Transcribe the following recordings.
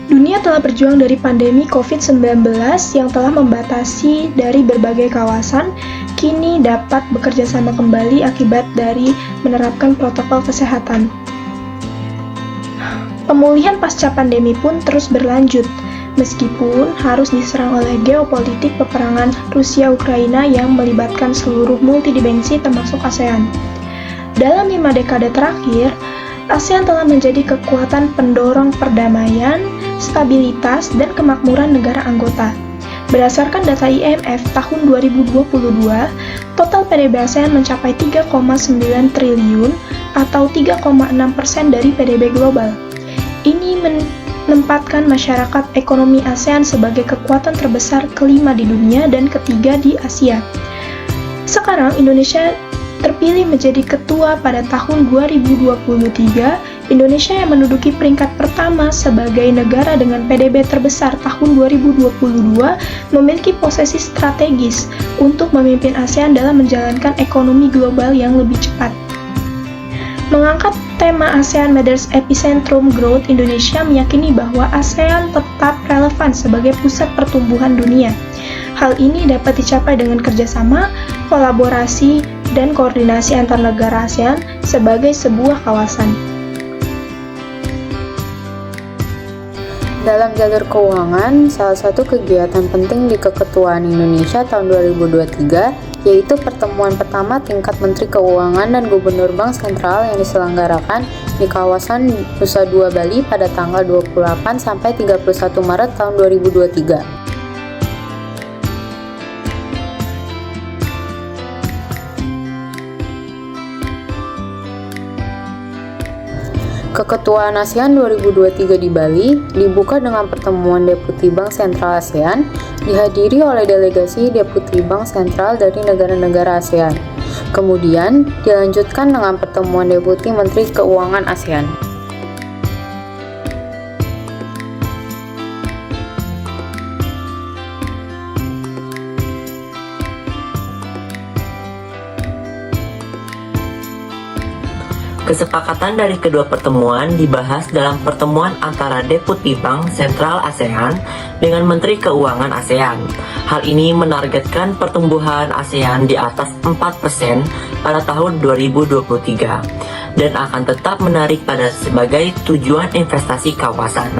Dunia telah berjuang dari pandemi COVID-19 yang telah membatasi dari berbagai kawasan, kini dapat bekerja sama kembali akibat dari menerapkan protokol kesehatan. Pemulihan pasca pandemi pun terus berlanjut, meskipun harus diserang oleh geopolitik peperangan Rusia-Ukraina yang melibatkan seluruh multidimensi termasuk ASEAN. Dalam 5 dekade terakhir, ASEAN telah menjadi kekuatan pendorong perdamaian, stabilitas, dan kemakmuran negara anggota. Berdasarkan data IMF tahun 2022, total PDB ASEAN mencapai 3,9 triliun atau 3,6% dari PDB global. Ini menempatkan masyarakat ekonomi ASEAN sebagai kekuatan terbesar kelima di dunia dan ketiga di Asia. Sekarang Indonesia terpilih menjadi ketua pada tahun 2023, Indonesia yang menduduki peringkat pertama sebagai negara dengan PDB terbesar tahun 2022 memiliki posisi strategis untuk memimpin ASEAN dalam menjalankan ekonomi global yang lebih cepat. Mengangkat tema ASEAN Matters Epicentrum Growth, Indonesia meyakini bahwa ASEAN tetap relevan sebagai pusat pertumbuhan dunia. Hal ini dapat dicapai dengan kerjasama, kolaborasi, dan koordinasi antar negara ASEAN sebagai sebuah kawasan. Dalam jalur keuangan, salah satu kegiatan penting di keketuaan Indonesia tahun 2023 yaitu pertemuan pertama tingkat Menteri Keuangan dan Gubernur Bank Sentral yang diselenggarakan di kawasan Nusa Dua Bali pada tanggal 28 sampai 31 Maret tahun 2023. Keketuaan ASEAN 2023 di Bali dibuka dengan pertemuan Deputi Bank Sentral ASEAN dihadiri oleh delegasi Deputi Bank Sentral dari negara-negara ASEAN. Kemudian dilanjutkan dengan pertemuan Deputi Menteri Keuangan ASEAN. Kesepakatan dari kedua pertemuan dibahas dalam pertemuan antara Deputi Bank Sentral ASEAN dengan Menteri Keuangan ASEAN. Hal ini menargetkan pertumbuhan ASEAN di atas 4% pada tahun 2023 dan akan tetap menarik pada sebagai tujuan investasi kawasan.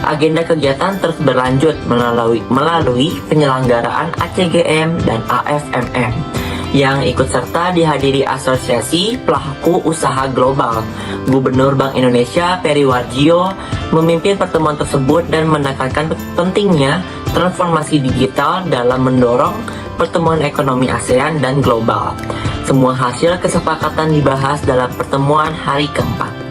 Agenda kegiatan terus berlanjut melalui penyelenggaraan ACGM dan AFMM yang ikut serta dihadiri Asosiasi Pelaku Usaha Global. Gubernur Bank Indonesia Peri Warjio memimpin pertemuan tersebut dan menekankan pentingnya transformasi digital dalam mendorong pertumbuhan ekonomi ASEAN dan global. Semua hasil kesepakatan dibahas dalam pertemuan hari keempat.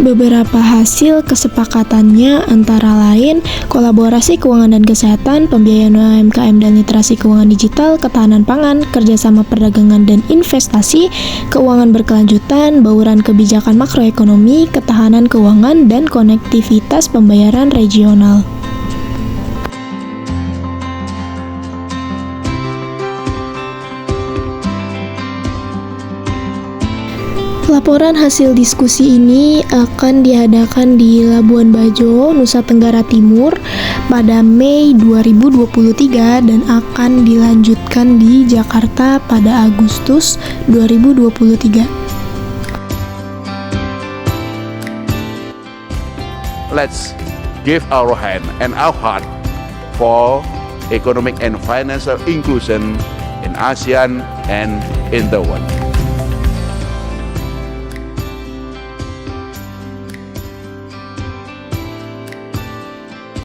Beberapa hasil kesepakatannya antara lain kolaborasi keuangan dan kesehatan, pembiayaan UMKM dan literasi keuangan digital, ketahanan pangan, kerjasama perdagangan dan investasi, keuangan berkelanjutan, bauran kebijakan makroekonomi, ketahanan keuangan, dan konektivitas pembayaran regional. Laporan hasil diskusi ini akan diadakan di Labuan Bajo, Nusa Tenggara Timur pada Mei 2023 dan akan dilanjutkan di Jakarta pada Agustus 2023. Let's give our hand and our heart for economic and financial inclusion in ASEAN and in the world.